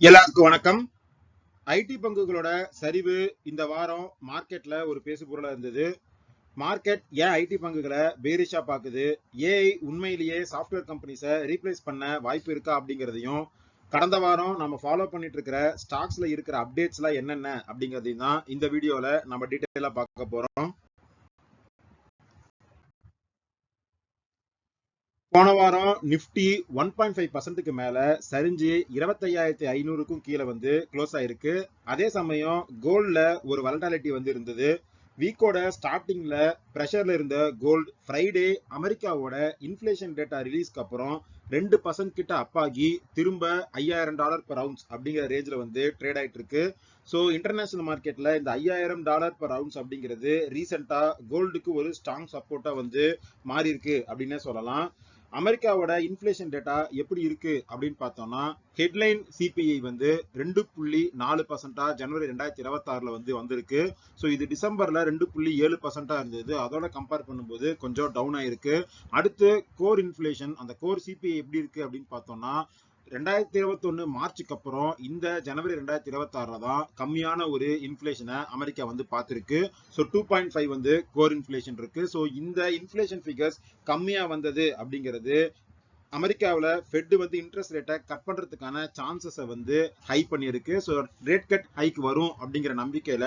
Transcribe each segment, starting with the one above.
எல்லாருக்கும் வணக்கம். ஐடி பங்குகளோட சரிவு இந்த வாரம் மார்க்கெட்ல ஒரு பேசு பொருளா இருந்தது. மார்க்கெட் ஏன் ஐடி பங்குகளை பேரிஷா பாக்குது, ஏஐ உண்மையிலேயே சாஃப்ட்வேர் கம்பெனிஸை ரீப்ளேஸ் பண்ண வாய்ப்பு இருக்கா அப்படிங்கிறதையும், கடந்த வாரம் நம்ம ஃபாலோ பண்ணிட்டு இருக்கிற ஸ்டாக்ஸ்ல இருக்கிற அப்டேட்ஸ்லாம் என்னென்ன அப்படிங்கிறதையும் தான் இந்த வீடியோல நம்ம டீட்டெயிலா பார்க்க போறோம். போன வாரம் நிப்டி 1.5% மேல சரிஞ்சு 25,500க்கும் கீழே வந்து க்ளோஸ் ஆயிருக்கு. அதே சமயம் கோல்ட்ல ஒரு வலட்டாலிட்டி வந்து இருந்தது. வீக்கோட ஸ்டார்டிங்ல பிரஷர்ல இருந்த கோல்டு ஃப்ரைடே அமெரிக்காவோட இன்ஃபிளேஷன் டேட்டா ரிலீஸ்க்கு அப்புறம் 2% கிட்ட அப்பாகி திரும்ப $5,000 per ounce அப்படிங்கிற ரேஞ்சில் வந்து ட்ரேட் ஆயிட்டு இருக்கு. ஸோ இன்டர்நேஷனல் மார்க்கெட்ல இந்த $5,000 per ounce அப்படிங்கிறது ரீசெண்டா கோல்டுக்கு ஒரு ஸ்ட்ராங் சப்போர்ட்டா வந்து மாறி இருக்கு அப்படின்னே சொல்லலாம். அமெரிக்காவோட இன்ஃபிளேஷன் டேட்டா எப்படி இருக்கு அப்படின்னு பார்த்தோம்னா, ஹெட்லைன் சிபிஐ வந்து 2.4% ஜனவரி 2026 வந்து வந்திருக்கு. ஸோ இது டிசம்பர்ல 2.7% இருந்தது. அதோட கம்பேர் பண்ணும்போது கொஞ்சம் டவுன் ஆயிருக்கு. அடுத்து கோர் இன்ஃபிளேஷன், அந்த கோர் சிபிஐ எப்படி இருக்கு அப்படின்னு பார்த்தோம்னா, 2021 மார்ச்சுக்கு அப்புறம் இந்த ஜனவரி 2026 தான் கம்மியான ஒரு இன்ஃபிளேஷனை அமெரிக்கா வந்து பார்த்திருக்கு. ஸோ 2.5 வந்து கோர் இன்ஃபிளேஷன் இருக்கு. ஸோ இந்த இன்ஃபிளேஷன் ஃபிகர்ஸ் கம்மியா வந்தது அப்படிங்கிறது அமெரிக்காவில் ஃபெட் வந்து இன்ட்ரெஸ்ட் ரேட்டை கட் பண்றதுக்கான சான்சஸை வந்து ஹை பண்ணியிருக்கு. ஸோ ரேட் கட் ஹைக் வரும் அப்படிங்கிற நம்பிக்கையில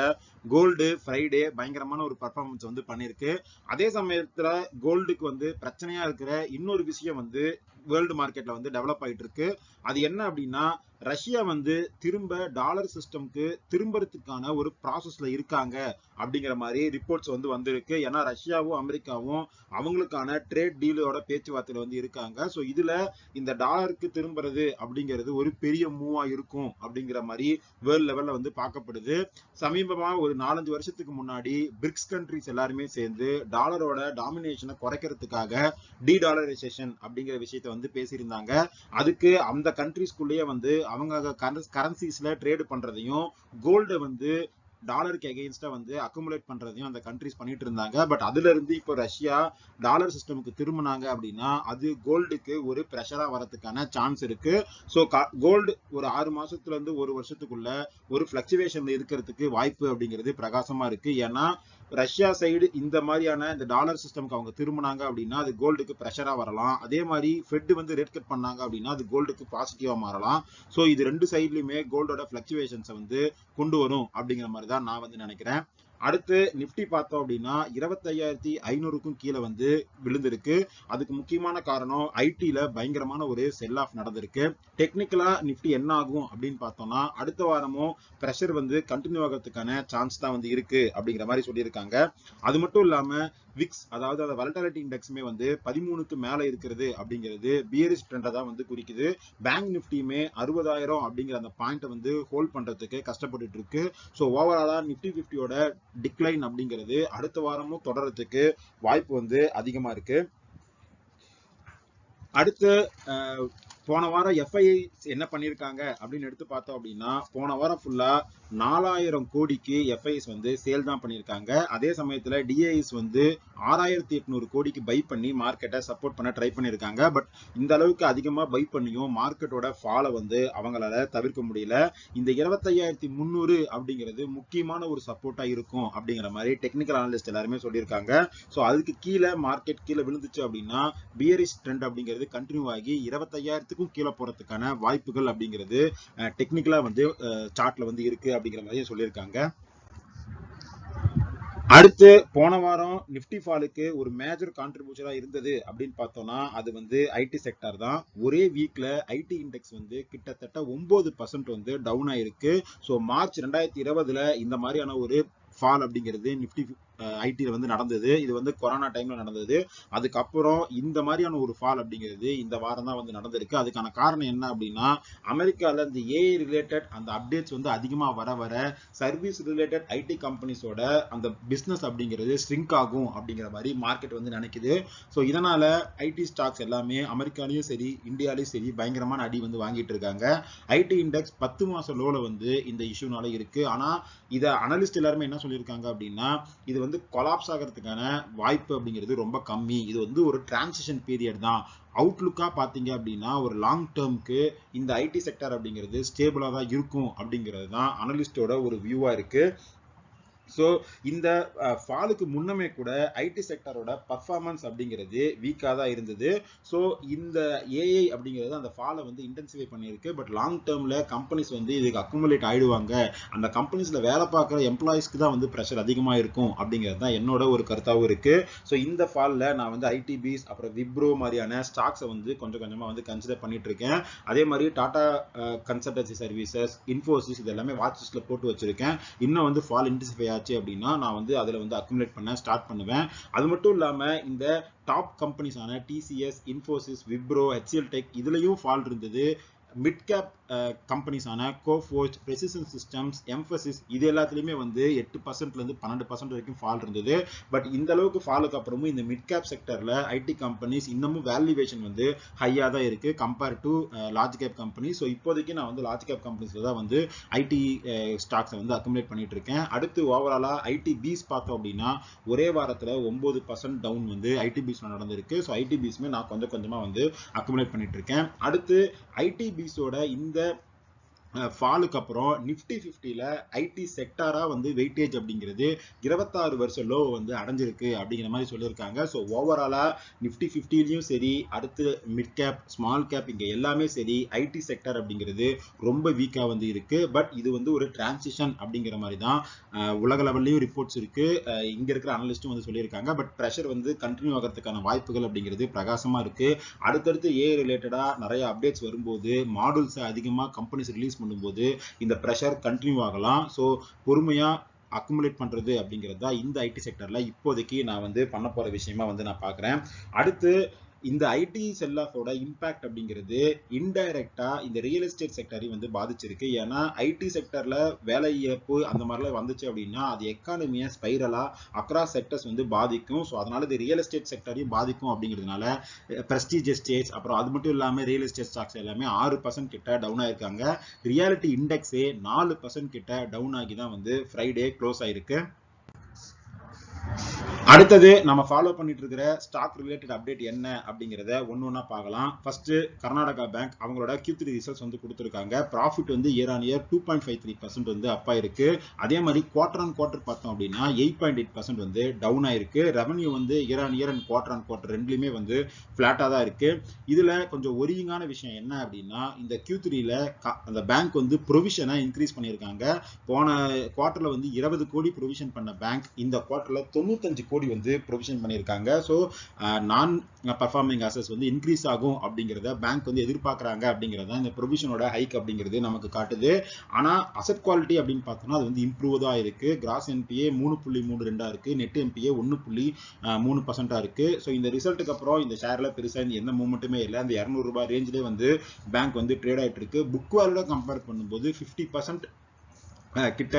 கோல்டு ஃப்ரைடே பயங்கரமான ஒரு பர்ஃபார்மன்ஸ் வந்து பண்ணியிருக்கு. அதே சமயத்துல கோல்டுக்கு வந்து பிரச்சனையா இருக்கிற இன்னொரு விஷயம் வந்து வேர்ல்டு மார்க்கெட்ல வந்து டெவலப் ஆயிட்டு இருக்கு. அது என்ன அப்படின்னா, ரஷ்யா வந்து திரும்ப டாலர் சிஸ்டம்க்கு திரும்பறதுக்கான ஒரு ப்ராசஸ்ல இருக்காங்க அப்படிங்கிற மாதிரி ரிப்போர்ட்ஸ் வந்து வந்திருக்கு. ஏன்னா ரஷ்யாவும் அமெரிக்காவும் அவங்களுக்கான ட்ரேட் டீலோட பேச்சுவார்த்தையில வந்து இருக்காங்க. ஸோ இதுல இந்த டாலருக்கு திரும்புறது அப்படிங்கிறது ஒரு பெரிய மூவா இருக்கும் அப்படிங்கிற மாதிரி வேர்ல்ட் லெவல்ல வந்து பார்க்கப்படுது. சமீபமா ஒரு 4-5 வருஷத்துக்கு முன்னாடி பிரிக்ஸ் கண்ட்ரிஸ் எல்லாருமே சேர்ந்து டாலரோட டாமினேஷனை குறைக்கிறதுக்காக டி டாலரைசேஷன் அப்படிங்கிற விஷயத்த வந்து பேசியிருந்தாங்க. அதுக்கு அந்த கண்ட்ரிஸ்குள்ளேயே வந்து அவங்க கரன்சிஸ்ல ட்ரேடு பண்றதையும் கோல்டை வந்து டாலருக்கு எகெயின்ஸ்டா வந்து அக்குமுலேட் பண்றதையும் அந்த கண்ட்ரிஸ் பண்ணிட்டு இருந்தாங்க. பட் அதுல இருந்து இப்போ ரஷ்யா டாலர் சிஸ்டமுக்கு திரும்பினாங்க அப்படின்னா அது கோல்டுக்கு ஒரு பிரஷரா வரதுக்கான சான்ஸ் இருக்கு. ஸோ கோல்டு ஒரு 6 மாசத்துல இருந்து ஒரு வருஷத்துக்குள்ள ஒரு பிளக்சுவேஷன்ல இருக்கிறதுக்கு வாய்ப்பு அப்படிங்கிறது பிரகாசமா இருக்கு. ஏன்னா ரஷ்யா சைடு இந்த மாதிரியான இந்த டாலர் சிஸ்டம்க்கு அவங்க திரும்பினாங்க அப்படின்னா அது கோல்டுக்கு பிரஷரா வரலாம். அதே மாதிரி ஃபெட் வந்து ரேட் கட் பண்ணாங்க அப்படின்னா அது கோல்டுக்கு பாசிட்டிவா மாறலாம். ஸோ இது ரெண்டு சைட்லயுமே கோல்டோட பிளக்சுவேஷன்ஸை வந்து கொண்டு வரும் அப்படிங்கிற மாதிரி தான் நான் வந்து நினைக்கிறேன். அடுத்து நிப்டி பார்த்தோம் அப்படின்னா 25,500க்கும் கீழே வந்து விழுந்திருக்கு. அதுக்கு முக்கியமான காரணம் ஐடில பயங்கரமான ஒரு செல் ஆஃப் நடந்திருக்கு. டெக்னிக்கலா நிப்டி என்ன ஆகும் அப்படின்னு பார்த்தோம்னா, அடுத்த வாரமும் பிரஷர் வந்து கண்டினியூ ஆகிறதுக்கான சான்ஸ் தான் வந்து இருக்கு அப்படிங்கிற மாதிரி சொல்லியிருக்காங்க. அது மட்டும் இல்லாம விக்ஸ், அதாவது அந்த வலட்டாலிட்டி இண்டெக்ஸுமே வந்து 13க்கு மேல இருக்கிறது அப்படிங்கிறது பியரிஷ் ட்ரெண்டை தான் வந்து குறிக்குது. பேங்க் நிப்டியுமே 60,000 அப்படிங்கிற அந்த பாயிண்ட்டை வந்து ஹோல்ட் பண்றதுக்கு கஷ்டப்பட்டு இருக்கு. ஸோ ஓவராலா நிப்டி 50யோட டிக்ளைன் அப்படிங்கிறது அடுத்த வாரமும் தொடர்றதுக்கு வாய்ப்பு வந்து அதிகமா இருக்கு. அடுத்து போன வாரம் எஃப்ஐஐ என்ன பண்ணியிருக்காங்க அப்படின்னு எடுத்து பார்த்தோம் அப்படின்னா, போன வாரம் ஃபுல்லா 4,000 கோடிக்கு எஃப்ஐஎஸ் வந்து சேல் தான் பண்ணியிருக்காங்க. அதே சமயத்துல டிஐஎஸ் வந்து 6,800 கோடிக்கு பை பண்ணி மார்க்கெட்டை சப்போர்ட் பண்ண ட்ரை பண்ணியிருக்காங்க. பட் இந்த அளவுக்கு அதிகமா பை பண்ணியும் மார்க்கெட்டோட ஃபாலை வந்து அவங்களால தவிர்க்க முடியல. இந்த 25,300 அப்படிங்கிறது முக்கியமான ஒரு சப்போர்ட்டா இருக்கும் அப்படிங்கிற மாதிரி டெக்னிக்கல் அனலிஸ்ட் எல்லாருமே சொல்லியிருக்காங்க. ஸோ அதுக்கு கீழே மார்க்கெட் கீழே விழுந்துச்சு அப்படின்னா பியரிஷ் ட்ரெண்ட் அப்படிங்கிறது கண்டினியூ ஆகி 25,000க்கும் கீழே போறதுக்கான வாய்ப்புகள் அப்படிங்கிறது டெக்னிக்கலா வந்து சார்ட்ல வந்து இருக்கு அப்படிங்கிற மாதிரி சொல்லியிருக்காங்க. அடுத்து போன வாரம் நிப்டி ஃபாலுக்கு ஒரு மேஜர் கான்ட்ரிபியூஷனா இருந்தது அப்படின்னு பார்த்தோம்னா அது வந்து ஐடி செக்டார் தான். ஒரே வீக்ல ஐடி இண்டெக்ஸ் வந்து கிட்டத்தட்ட 9% வந்து டவுன் ஆயிருக்கு. ஸோ மார்ச் 2020 இந்த மாதிரியான ஒரு ஃபால் அப்படிங்கிறது நிப்டி ஐடியில் வந்து நடந்தது. இது வந்து கொரோனா டைம்ல நடந்தது. அதுக்கப்புறம் இந்த மாதிரியான ஒரு ஃபால் அப்படிங்கிறது இந்த வாரம் தான் வந்து நடந்திருக்கு. அதுக்கான காரணம் என்ன அப்படின்னா, அமெரிக்கால இந்த ஏஐ ரிலேட்டட் அந்த அப்டேட்ஸ் வந்து அதிகமா வர வர சர்வீஸ் ரிலேட்டட் ஐடி கம்பெனிஸோட அந்த பிசினஸ் அப்படிங்கிறது ஸ்ட்ரிங்க் ஆகும் அப்படிங்கிற மாதிரி மார்க்கெட் வந்து நினைக்குது. ஸோ இதனால ஐடி ஸ்டாக்ஸ் எல்லாமே அமெரிக்காலையும் சரி இந்தியாலையும் சரி பயங்கரமான அடி வந்து வாங்கிட்டு இருக்காங்க. ஐடி இண்டெக்ஸ் 10 மாச லோல வந்து இந்த இஷ்யூனால இருக்கு. ஆனா இதை அனலிஸ்ட் எல்லாருமே என்ன சொல்லியிருக்காங்க அப்படின்னா, இது வந்து வந்து கொலாப்ஸ் ஆகிறதுக்கான வாய்ப்பு அப்படிங்கிறது ரொம்ப கம்மி. இது வந்து ஒரு டிரான்சிஷன் பீரியட் தான். அவுட்லுக்கா பாத்தீங்க அப்படின்னா ஒரு லாங் டேர்முக்கு இந்த ஐடி செக்டர் அப்படிங்கிறது ஸ்டேபிளா தான் இருக்கும் அப்படிங்கிறது தான் அனலிஸ்டோட ஒரு வியூவா இருக்கு. ஸோ இந்த ஃபாலுக்கு முன்னமே கூட ஐடி செக்டரோட பர்ஃபார்மன்ஸ் அப்படிங்கிறது வீக்காக தான் இருந்தது. ஸோ இந்த ஏஐ அப்படிங்கிறது அந்த ஃபாலை வந்து இன்டென்சிஃபை பண்ணியிருக்கு. பட் லாங் டேர்மில் கம்பெனிஸ் வந்து இதுக்கு அக்குமுலேட் ஆயிடுவாங்க, அந்த கம்பெனிஸில் வேலை பார்க்குற எம்ப்ளாயிஸ்க்கு தான் வந்து ப்ரெஷர் அதிகமாக இருக்கும் அப்படிங்கிறது தான் என்னோட ஒரு கருத்தாகவும் இருக்கு. ஸோ இந்த ஃபாலில் நான் வந்து ஐடிபிஸ் அப்புறம் விப்ரோ மாதிரியான ஸ்டாக்ஸை வந்து கொஞ்சம் கொஞ்சமாக வந்து கன்சிடர் பண்ணிட்டு இருக்கேன். அதே மாதிரி டாடா கன்சல்டன்சி சர்வீசஸ், இன்ஃபோசிஸ் இது எல்லாமே வாட்ச் லிஸ்ட்ல போட்டு வச்சிருக்கேன். இன்னும் வந்து ஃபால் இன்டென்சிஃபை ஆச்சு அப்படின்னா நான் வந்து அதுல வந்து அக்குமுலேட் பண்ண ஸ்டார்ட் பண்ணுவேன். அது மட்டும் இல்லாம இந்த டாப் கம்பெனிஸான டிசிஎஸ், இன்ஃபோசிஸ், விப்ரோ, HCL டெக் இதுலயும் ஃபால் இருந்தது. மிட் கேப் கம்பெனிஸான கோஃபோர்ஜ், பிரெசிஷன் சிஸ்டம்ஸ், எம்ஃபசிஸ் இது எல்லாத்துலயுமே வந்து 8% இருந்து 12% வரைக்கும் ஃபால் இருந்தது. பட் இந்த அளவுக்கு ஃபாலுக்கு அப்புறமும் இந்த மிட் கேப் செக்டர்ல ஐடி கம்பெனிஸ் இன்னமும் வேல்யூவேஷன் வந்து ஹையா தான் இருக்கு compare to large cap company. So இப்போதைக்கு நான் வந்து லார்ஜ் கேப் கம்பெனிஸ்ல தான் வந்து ஐடி ஸ்டாக்ஸை வந்து அக்குமுலேட் பண்ணிட்டு இருக்கேன். அடுத்து ஓவராலா ஐடி பீஸ் பார்த்தோம் அப்படின்னா ஒரே வாரத்துல 9% டவுன் வந்து ஐடி பீஸ் நடந்திருக்கு. ஸோ ஐடி பீஸ்மே நான் கொஞ்சம் கொஞ்சமா வந்து அக்குமுலேட் பண்ணிட்டு இருக்கேன். அடுத்து ஐடி பீஸோட இந்த ஃபாலுக்கு அப்புறம் நிஃப்டி 50ல ஐடி செக்டாரா வந்து வெயிட்டேஜ் அப்படிங்கிறது 26 வருஷம் லோ வந்து அடைஞ்சிருக்கு அப்படிங்கிற மாதிரி சொல்லியிருக்காங்க. ஸோ ஓவராலா நிஃப்டி 50லயும் சரி, அடுத்து மிட் கேப், ஸ்மால் கேப் இங்க எல்லாமே சரி ஐடி செக்டர் அப்படிங்கிறது ரொம்ப வீக்கா வந்து இருக்கு. பட் இது வந்து ஒரு டிரான்சிஷன் அப்படிங்கிற மாதிரி தான் உலக லெவல்லையும் ரிப்போர்ட்ஸ் இருக்கு, இங்க இருக்கிற அனலிஸ்டும் வந்து சொல்லியிருக்காங்க. பட் ப்ரெஷர் வந்து கண்டினியூ ஆகிறதுக்கான வாய்ப்புகள் அப்படிங்கிறது பிரகாசமா இருக்கு. அடுத்தடுத்து ஏஐ ரிலேட்டடா நிறைய அப்டேட்ஸ் வரும்போது, மாடல்ஸ் அதிகமா கம்பெனிஸ் ரிலீஸ் பண்ணும்போது இந்த பிரஷர் கண்டினியூ ஆகலாம். ஸோ பொறுமையா அக்குமுலேட் பண்றது அப்படிங்கிறது தான் இந்த ஐடி செக்டர்ல இப்போதைக்கு நான் வந்து பண்ண போற விஷயமா வந்து நான் பாக்குறேன். அடுத்து இந்த ஐடி செல் ஆஃபோட இம்பாக்ட் அப்படிங்கிறது இன்டைரக்டா இந்த ரியல் எஸ்டேட் செக்டரையும் வந்து பாதிச்சிருக்கு. ஏன்னா ஐடி செக்டர்ல வேலை இழப்பு அந்த மாதிரிலாம் வந்துச்சு அப்படின்னா அது எக்கானமியை ஸ்பைரலா அக்ராஸ் செக்டர்ஸ் வந்து பாதிக்கும். ஸோ அதனால இது ரியல் எஸ்டேட் செக்டரையும் பாதிக்கும் அப்படிங்கிறதுனால பிரஸ்டீஜ் எஸ்டேட்ஸ் அப்புறம் அது மட்டும் இல்லாம ரியல் எஸ்டேட் ஸ்டாக்ஸ் எல்லாமே 6% கிட்ட டவுன் ஆயிருக்காங்க. ரியாலிட்டி இண்டெக்ஸே 4% கிட்ட டவுன் ஆகி தான் வந்து ஃப்ரைடே க்ளோஸ் ஆயிருக்கு. அடுத்தது நம்ம ஃபாலோ பண்ணிட்டு இருக்கிற ஸ்டாக் ரிலேட்டட் அப்டேட் என்ன அப்படிங்கறத ஒன்னொன்னா பார்க்கலாம். ஃபர்ஸ்ட் கர்நாடகா பேங்க் அவங்களோட Q3 ரிசல்ட்ஸ் வந்து கொடுத்திருக்காங்க. ப்ராஃபிட் வந்து இயர் ஆன் இயர் 2.53% வந்து அப் ஆயிருக்கு. அதே மாதிரி குவார்டர் ஆன் குவார்டர் பார்த்தோம் அப்படின்னா 8.8% வந்து டவுன் ஆயிருக்கு. ரெவன்யூ வந்து year on year and quarter on quarter ரெண்டுலயுமே வந்து பிளாட்டா தான் இருக்கு. இதுல கொஞ்சம் ஒரியிங்கான விஷயம் என்ன அப்படின்னா இந்த Q3ல அந்த பேங்க் வந்து ப்ரொவிஷனை இன்க்ரீஸ் பண்ணியிருக்காங்க. போன குவார்டர்ல வந்து 20 கோடி ப்ரொவிஷன் பண்ண பேங்க் இந்த குவார்டர்ல 95 கோடி வந்து ப்ரொவிஷன் பண்ணியிருக்காங்க. ஸோ நான் பர்ஃபார்மிங் அசஸ் வந்து இன்க்ரீஸ் ஆகும் அப்படிங்கிறத பேங்க் வந்து எதிர்பார்க்குறாங்க அப்படிங்கிறத இந்த ப்ரொவிஷனோட ஹைக் அப்படிங்கிறது நமக்கு காட்டுது. ஆனால் அசட் குவாலிட்டி அப்படின்னு பார்த்தோம்னா அது வந்து இம்ப்ரூவ் தான் இருக்கு. கிராஸ் என்பிஏ 3.32 இருக்கு, நெட் என்பிஏ 1.3% இருக்கு. ஸோ இந்த ரிசல்ட்டுக்கு அப்புறம் இந்த ஷேர்ல பெருசா எந்த மூவ்மெண்ட்டுமே இல்லை. அந்த 200 ரூபாய் ரேஞ்சிலே வந்து பேங்க் வந்து ட்ரேட் ஆயிட்டு இருக்கு. புக் வேல்யூட கம்பேர் பண்ணும்போது 50% கிட்ட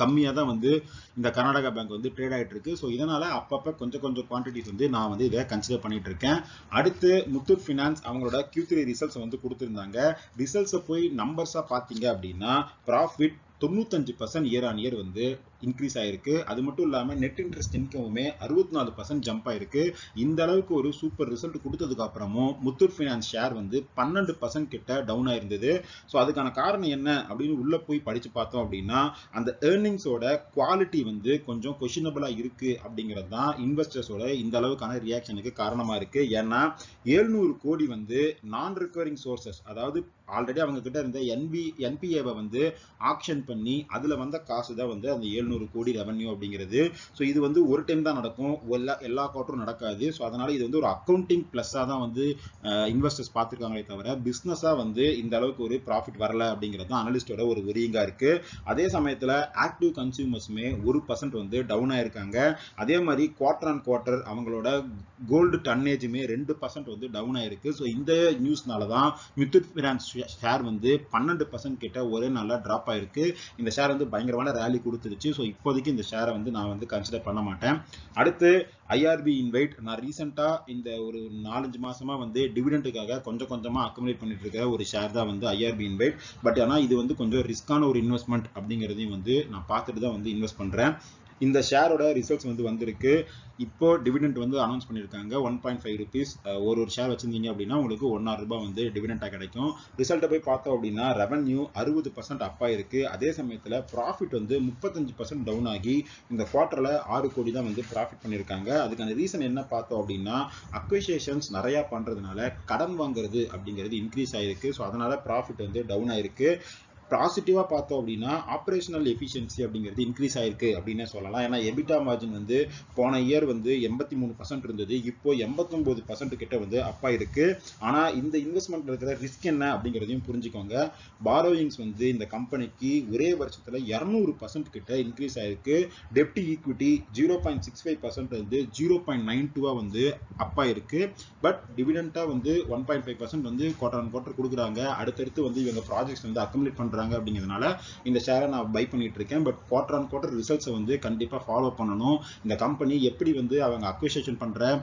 கம்மியா தான் வந்து இந்த கர்நாடகா பேங்க் வந்து ட்ரேட் ஆயிட்டு இருக்கு. ஸோ இதனால அப்பப்ப கொஞ்சம் குவான்டிட்டிஸ் வந்து நான் வந்து இதை கன்சிடர் பண்ணிட்டு இருக்கேன். அடுத்து முத்தூட் ஃபினான்ஸ் அவங்களோட Q3 ரிசல்ட்ஸ் வந்து கொடுத்திருந்தாங்க. ரிசல்ட்ஸை போய் நம்பர்ஸா பாத்தீங்க அப்படின்னா ப்ராஃபிட் 95% இயர் ஆன் இயர் வந்து இன்க்ரீஸ் ஆயிருக்கு. அது மட்டும் இல்லாம நெட் இன்ட்ரெஸ்ட் இன்கமுமே 64% ஜம்ப் ஆயிருக்கு. இந்த அளவுக்கு ஒரு சூப்பர் ரிசல்ட் கொடுத்ததுக்கு அப்புறமும் முத்தூட் ஃபினான்ஸ் ஷேர் வந்து 12% கிட்ட டவுன் ஆயிருந்தது. ஸோ அதுக்கான காரணம் என்ன அப்படின்னு உள்ள போய் படிச்சு பார்த்தோம் அப்படின்னா அந்த ஏர்னிங்ஸோட குவாலிட்டி வந்து கொஞ்சம் கொஸ்டினபிளா இருக்கு அப்படிங்கிறது தான் இன்வெஸ்டர்ஸோட இந்த அளவுக்கான ரியாக்ஷனுக்கு காரணமா இருக்கு. ஏன்னா 700 கோடி வந்து நான் ரிகவரிங் சோர்சஸ், அதாவது ஆல்ரெடி அவங்க கிட்ட இருந்த என்பிஏவை வந்து ஆக்ஷன் பண்ணி அதுல வந்த காசு தான் வந்து அந்த 700 கோடி ரெவன்யூ அப்படிங்கிறது. ஸோ இது வந்து ஒரு டைம் தான் நடக்கும், எல்லா குவார்ட்டரும் நடக்காது. ஸோ அதனால இது வந்து ஒரு அக்கௌண்டிங் பிளஸ்ஸா தான் வந்து இன்வெஸ்டர்ஸ் பார்த்துருக்காங்களே தவிர பிசினஸா வந்து இந்த அளவுக்கு ஒரு ப்ராஃபிட் வரல அப்படிங்கிறது தான் அனலிஸ்டோட ஒரு ஒரியிங்கா இருக்கு. அதே சமயத்துல ஆக்டிவ் கன்சியூமர்ஸுமே 1% வந்து டவுன் ஆயிருக்காங்க. அதே மாதிரி குவார்டர் ஆன் குவார்டர் அவங்களோட கோல்டு டன்னேஜுமே 2% வந்து டவுன் ஆயிருக்கு. ஸோ இந்த நியூஸ்னால தான் முத்தூட் ஃபினான்ஸ் ஷேர் வந்து 12% கிட்ட ஒரே நாளா டிராப் ஆயிருக்கு. இந்த ஷேர் வந்து பயங்கரமான ரேலி கொடுத்துருச்சு. ஸோ இப்போதைக்கு இந்த ஷேரை வந்து நான் வந்து கன்சிடர் பண்ண மாட்டேன். அடுத்து ஐஆர்பி இன்வைட் நான் ரீசெண்டா இந்த ஒரு 4-5 மாசமா வந்து டிவிடெண்டுக்காக கொஞ்சமா அக்குமுலேட் பண்ணிட்டு இருக்கிற ஒரு ஷேர் தான் வந்து ஐஆர்பி இன்வைட். பட் ஆனா இது வந்து கொஞ்சம் ரிஸ்கான ஒரு இன்வெஸ்ட்மெண்ட் அப்படிங்கிறதையும் வந்து நான் பார்த்துட்டு தான் வந்து இன்வெஸ்ட் பண்றேன். இந்த ஷேரோட ரிசல்ட்ஸ் வந்து வந்திருக்கு. இப்போ டிவிடெண்ட் வந்து அனௌன்ஸ் பண்ணியிருக்காங்க 1.5 rupees. ஒரு ஷேர் வச்சிருந்தீங்க அப்படின்னா உங்களுக்கு ₹1.6 வந்து டிவிடெண்டா கிடைக்கும். ரிசல்ட்டை போய் பார்த்தோம் அப்படின்னா ரெவன்யூ 60% அப் ஆயிருக்கு. அதே சமயத்தில் ப்ராஃபிட் வந்து 35% டவுன் ஆகி இந்த குவார்டர்ல 6 கோடி தான் வந்து ப்ராஃபிட் பண்ணியிருக்காங்க. அதுக்கான ரீசன் என்ன பார்த்தோம் அப்படின்னா அக்விசிஷன்ஸ் நிறைய பண்றதுனால கடன் வாங்குறது அப்படிங்கிறது இன்க்ரீஸ் ஆயிருக்கு. ஸோ அதனால ப்ராஃபிட் வந்து டவுன் ஆயிருக்கு. பாசிட்டிவா பார்த்தோம் அப்படின்னா ஆபரேஷனல் எஃபிஷியன்சி அப்படிங்கிறது இன்க்ரீஸ் ஆயிருக்கு அப்படின்னு சொல்லலாம். ஏன்னா எபிட்டா மார்ஜின் வந்து போன இயர் வந்து 83% இருந்தது, இப்போ 89% கிட்ட வந்து அப்பா இருக்கு. ஆனா இந்த இன்வெஸ்ட்மெண்ட் இருக்கிற ரிஸ்க் என்ன அப்படிங்கிறதையும் புரிஞ்சுக்கோங்க. பாரோயிங்ஸ் வந்து இந்த கம்பெனிக்கு ஒரே வருஷத்துல 200% கிட்ட இன்க்ரீஸ் ஆயிருக்கு. டெப்ட் ஈக்விட்டி 0.65% வந்து 0.92 வந்து அப்பா இருக்கு. பட் டிவிடெண்டா வந்து 1.5% வந்து குவார்டர் ஆன் குவார்டர் கொடுக்குறாங்க. அடுத்தடுத்து வந்து இவங்க ப்ராஜெக்ட்ஸ் வந்து அக்குமுலேட் பண்றாங்க அப்படிங்கிறதுனால இந்த ஷேரை நான் பை பண்ணிட்டு இருக்கேன். பட் குவார்டர் ஆன் குவார்டர் ரிசல்ட்ஸை வந்து கண்டிப்பா ஃபாலோ பண்ணணும். இந்த கம்பெனி எப்படி வந்து அவங்க அக்விசிஷன் பண்ற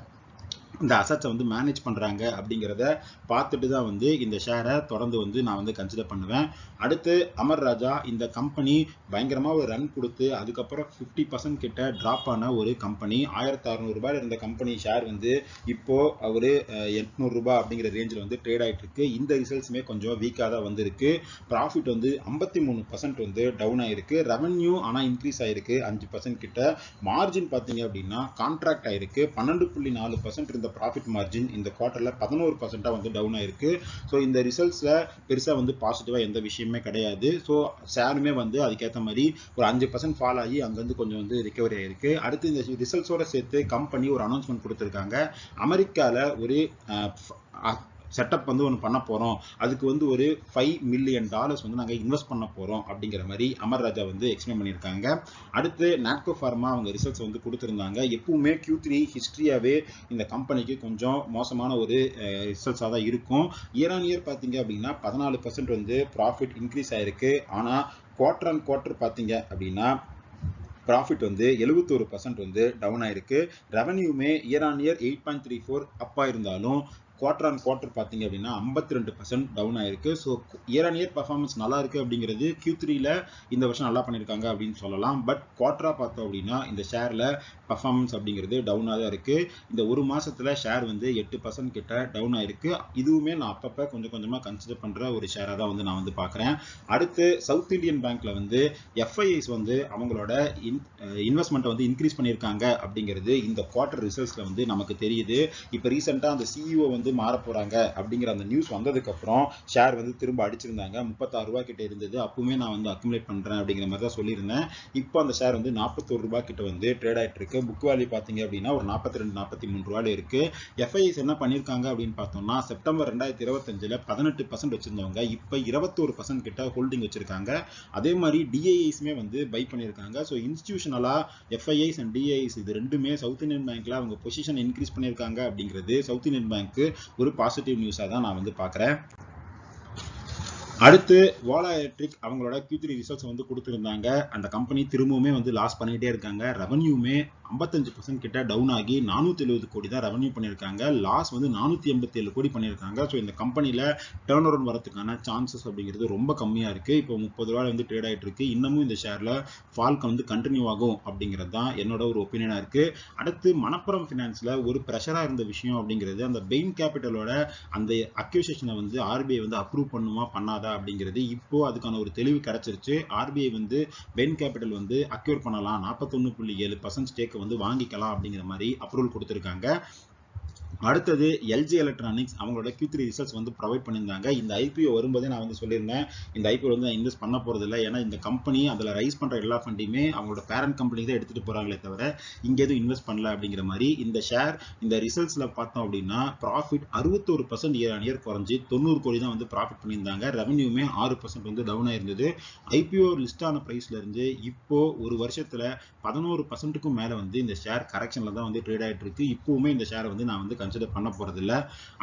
இந்த அசட்ஸை வந்து மேனேஜ் பண்றாங்க அப்படிங்கிறத பார்த்துட்டு தான் வந்து இந்த ஷேரை தொடர்ந்து வந்து நான் வந்து கன்சிடர் பண்ணுவேன். அடுத்து அமர் ராஜா, இந்த கம்பெனி பயங்கரமா ஒரு ரன் கொடுத்து அதுக்கப்புறம் 50% கிட்ட டிராப் ஆன ஒரு கம்பெனி. ₹1600 இருந்த கம்பெனி ஷேர் வந்து இப்போ ஒரு ₹800 அப்படிங்கிற ரேஞ்சில் வந்து ட்ரேட் ஆயிட்டு இருக்கு. இந்த ரிசல்ட்ஸுமே கொஞ்சம் வீக்காக தான் வந்திருக்கு. ப்ராஃபிட் வந்து 53% வந்து டவுன் ஆயிருக்கு. ரெவன்யூ ஆனா இன்க்ரீஸ் ஆயிருக்கு 5% கிட்ட. மார்ஜின் பார்த்தீங்க அப்படின்னா கான்ட்ராக்ட் ஆயிருக்கு. 12.4% இருந்த ப்ராஃபிட் மார்ஜின் இந்த குவார்டர்ல 11% வந்து டவுன் ஆயிருக்கு. ஸோ இந்த ரிசல்ட்ஸ்ல பெருசா வந்து பாசிட்டிவா எந்த விஷயமே கிடையாது. ஸோ ஷேருமே வந்து அதுக்கேற்ற மாதிரி ஒரு 5% ஃபால் ஆகி அங்கிருந்து கொஞ்சம் வந்து ரிகவரி ஆயிருக்கு. அடுத்து இந்த ரிசல்ட்ஸோட சேர்த்து கம்பெனி ஒரு அனௌன்ஸ்மெண்ட் கொடுத்திருக்காங்க. அமெரிக்கால ஒரு செட்டப் வந்து ஒன்று பண்ண போறோம், அதுக்கு வந்து ஒரு $5 million வந்து நாங்கள் இன்வெஸ்ட் பண்ண போறோம் அப்படிங்கிற மாதிரி அமர் ராஜா வந்து எக்ஸ்பிளைன் பண்ணியிருக்காங்க. அடுத்து நாட்கோ ஃபார்மா அவங்க ரிசல்ட்ஸ் வந்து கொடுத்திருந்தாங்க. எப்பவுமே Q3 ஹிஸ்டரியாவே இந்த கம்பெனிக்கு கொஞ்சம் மோசமான ஒரு ரிசல்ட்ஸாக தான் இருக்கும். இயர் ஆன் இயர் பார்த்தீங்க அப்படின்னா 14% வந்து ப்ராஃபிட் இன்க்ரீஸ் ஆயிருக்கு. ஆனா குவார்டர் ஆன் குவார்டர் பார்த்தீங்க அப்படின்னா ப்ராஃபிட் வந்து 71% வந்து டவுன் ஆயிருக்கு. ரெவன்யூமே இயர் ஆன் இயர் 8.34 அப்பா இருந்தாலும் குவார்டர் ஆன் குவார்டர் பார்த்தீங்க அப்படின்னா 52% டவுன் ஆயிருக்கு. So year on year performance நல்லா இருக்கு அப்படிங்கிறது Q3ல இந்த வருஷம் நல்லா பண்ணியிருக்காங்க அப்படின்னு சொல்லலாம். பட் குவார்டரா பார்த்தோம் அப்படின்னா இந்த ஷேர்ல பர்ஃபார்மன்ஸ் அப்படிங்கிறது டவுனாக தான் இருக்கு. இந்த ஒரு மாசத்துல ஷேர் வந்து 8% கிட்ட டவுன் ஆயிருக்கு. இதுவுமே நான் அப்பப்ப கொஞ்சம் கொஞ்சமா கன்சிடர் பண்ற ஒரு ஷேரா தான் வந்து நான் வந்து பாக்குறேன். அடுத்து சவுத் இந்தியன் பேங்க்ல வந்து FIIs வந்து அவங்களோட இன்வெஸ்ட்மெண்ட்டை வந்து இன்க்ரீஸ் பண்ணியிருக்காங்க அப்படிங்கிறது இந்த குவார்டர் ரிசல்ட்ஸ்ல வந்து நமக்கு தெரியுது. இப்போ ரீசெண்டா அந்த CEO வந்து மாற போறாங்க அப்படிங்கிற அந்த நியூஸ் வந்ததுக்கு அப்புறம் ஷேர் வந்து திரும்ப அடிச்சிருந்தாங்க. ₹36 கிட்ட இருந்தது. அப்பவுமே நான் வந்து அக்குமுலேட் பண்றேன் அப்படிங்கிற மாதிரி தான் சொல்லியிருந்தேன். இப்போ அந்த ஷேர் வந்து ₹41 கிட்ட வந்து ட்ரேட் ஆயிட்டு இருக்கு. புக் வேல்யூ பாத்தீங்க அப்படின்னா ஒரு ₹42-43 இருக்கு. FIIs என்ன பண்ணிருக்காங்க அப்படின்னு பார்த்தோம்னா செப்டம்பர் 2025ல 18% வச்சிருந்தவங்க இப்ப 21% கிட்ட ஹோல்டிங் வச்சிருக்காங்க. அதே மாதிரி DIIsமே வந்து பை பண்ணிருக்காங்க. ஸோ இன்ஸ்டிடியூஷனலா FIIs அண்ட் DIIs இது ரெண்டுமே சவுத் இந்தியன் பேங்க்ல அவங்க பொசிஷன் இன்க்ரீஸ் பண்ணிருக்காங்க அப்படிங்கிறது சவுத் இந்தியன் பேங்க் ஒரு பாசிட்டிவ் நியூஸா தான் நான் வந்து பாக்குறேன். அடுத்து ஓலா எலக்ட்ரிக் அவங்களோட Q3 ரிசல்ட்ஸ் வந்து கொடுத்திருந்தாங்க. அந்த கம்பெனி திரும்பவுமே வந்து லாஸ் பண்ணிட்டே இருக்காங்க. ரெவன்யூமே 55% கிட்ட டவுன் ஆகி 470 கோடி தான் ரெவன்யூ பண்ணியிருக்காங்க. லாஸ் வந்து 487 கோடி பண்ணியிருக்காங்க. ஸோ இந்த கம்பெனில டர்ன் ஓவர் வரதுக்கான சான்சஸ் அப்படிங்கிறது ரொம்ப கம்மியா இருக்கு. இப்போ ₹30 வந்து ட்ரேட் ஆயிட்டு இருக்கு. இன்னமும் இந்த ஷேர்ல ஃபால் வந்து கண்டினியூ ஆகும் அப்படிங்கிறது தான் என்னோட ஒரு ஒப்பீனியனா இருக்கு. அடுத்து மணப்புரம் ஃபினான்ஸ்ல ஒரு பிரஷரா இருந்த விஷயம் அப்படிங்கிறது அந்த பெயின் கேபிட்டலோட அந்த அக்யூசியேஷனை வந்து RBI வந்து அப்ரூவ் பண்ணுமா பண்ணாதா அப்படிங்கிறது இப்போ அதுக்கான ஒரு தெளிவு கிடைச்சிருச்சு. RBI வந்து பெயின் கேபிட்டல் வந்து அக்யூர் பண்ணலாம், 41.7% ஸ்டேக் வந்து வாங்கிக்கலாம் அப்படிங்கிற மாதிரி அப்ரூவல் கொடுத்திருக்காங்க. அடுத்தது LG எலக்ட்ரானிக்ஸ் அவங்களோட Q3 ரிசல்ட்ஸ் வந்து ப்ரொவைட் பண்ணியிருந்தாங்க. இந்த IPO வரும்போதே நான் வந்து சொல்லியிருந்தேன் இந்த IPO வந்து நான் இன்வெஸ்ட் பண்ண போறது இல்லை. ஏன்னா இந்த கம்பெனி அதில் ரைஸ் பண்ற எல்லா ஃபண்டையுமே அவங்களோட பேரண்ட் கம்பெனி தான் எடுத்துட்டு போறாங்களே தவிர இங்க எதுவும் இன்வெஸ்ட் பண்ணல அப்படிங்கிற மாதிரி. இந்த ஷேர் இந்த ரிசல்ட்ஸ்ல பார்த்தோம் அப்படின்னா ப்ராஃபிட் 61% இயர் ஆன் இயர் குறைஞ்சி 90 கோடி தான் வந்து ப்ராஃபிட் பண்ணியிருந்தாங்க. ரெவன்யூமே 6% வந்து டவுன் ஆயிருந்தது. IPO லிஸ்ட் ஆன பிரைஸ்ல இருந்து இப்போ ஒரு வருஷத்துல 11%க்கும் மேல வந்து இந்த ஷேர் கரெக்ஷன்ல தான் வந்து ட்ரேட் ஆயிட்டு இருக்கு. இப்பவுமே இந்த ஷேரை வந்து நான் வந்து கன்சிடர் பண்ண போறது இல்ல.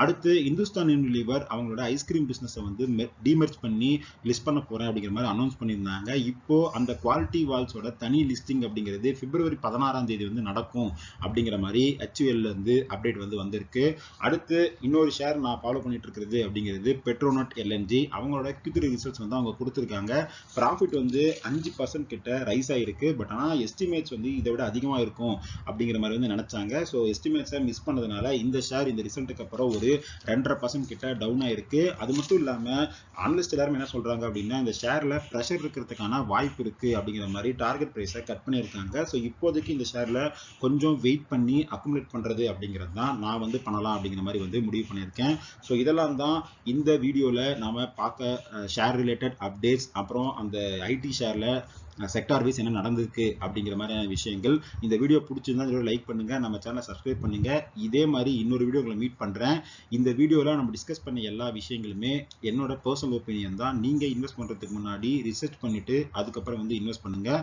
அடுத்து இந்துஸ்தான் யூனிலீவர் அவங்களோட ஐஸ்கிரீம் பிசினஸை வந்து டிமர்ஜ் பண்ணி லிஸ்ட் பண்ண போறேன் அப்படிங்கிற மாதிரி அனௌன்ஸ் பண்ணியிருந்தாங்க. இப்போ அந்த குவாலிட்டி வால்ஸோட தனி லிஸ்டிங் அப்படிங்கிறது பிப்ரவரி 16ஆம் தேதி வந்து நடக்கும் அப்படிங்கிற மாதிரி HUL இருந்து அப்டேட் வந்து வந்திருக்கு. அடுத்து இன்னொரு ஷேர் நான் ஃபாலோ பண்ணிட்டு இருக்கிறது அப்படிங்கிறது பெட்ரோநெட் LNG. அவங்களோட Q3 ரிசல்ட்ஸ் வந்து அவங்க கொடுத்துருக்காங்க. ப்ராஃபிட் வந்து 5% கிட்ட ரைஸ் ஆயிருக்கு. பட் ஆனால் எஸ்டிமேட்ஸ் வந்து இதை விட அதிகமாக இருக்கும் அப்படிங்கிற மாதிரி வந்து நினைச்சாங்க. ஸோ எஸ்டிமேட்ஸை மிஸ் பண்ணதுனால இந்த ஷேர் இந்த ரிசல்ட்டுக்கு அப்புறம் ஒரு 2.5% கிட்ட டவுன் ஆயிருக்கு. அது மட்டும் இல்லாமல் அனலிஸ்ட் எல்லாரும் என்ன சொல்றாங்க அப்படின்னா இந்த ஷேர்ல ப்ரெஷர் இருக்கிறதுக்கான வாய்ப்பு இருக்கு அப்படிங்கிற மாதிரி டார்கெட் பிரைஸை கட் பண்ணியிருக்காங்க. ஸோ இப்போதைக்கு இந்த ஷேர்ல கொஞ்சம் வெயிட் பண்ணி அக்குமுலேட் பண்றது அப்படிங்கிறது தான் நான் வந்து பண்ணலாம் அப்படிங்கிற மாதிரி வந்து முடிவு பண்ணியிருக்கேன். ஸோ இதெல்லாம் தான் இந்த வீடியோல நாம பார்க்க ஷேர் ரிலேட்டட் அப்டேட்ஸ், அப்புறம் அந்த ஐடி ஷேர்ல செக்டார் வைஸ் என்ன நடந்திருக்கு அப்படிங்கிற மாதிரியான விஷயங்கள். இந்த வீடியோ பிடிச்சிருந்தா லைக் பண்ணுங்க, நம்ம சேனலை சப்ஸ்கிரைப் பண்ணுங்க. இதே மாதிரி இன்னொரு வீடியோ உங்களை மீட் பண்றேன். இந்த வீடியோல நம்ம டிஸ்கஸ் பண்ண எல்லா விஷயங்களுமே என்னோட பர்சனல் ஒப்பீனியன் தான். நீங்க இன்வெஸ்ட் பண்றதுக்கு முன்னாடி ரிசர்ச் பண்ணிட்டு அதுக்கப்புறம் வந்து இன்வெஸ்ட் பண்ணுங்க.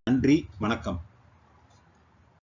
நன்றி, வணக்கம்.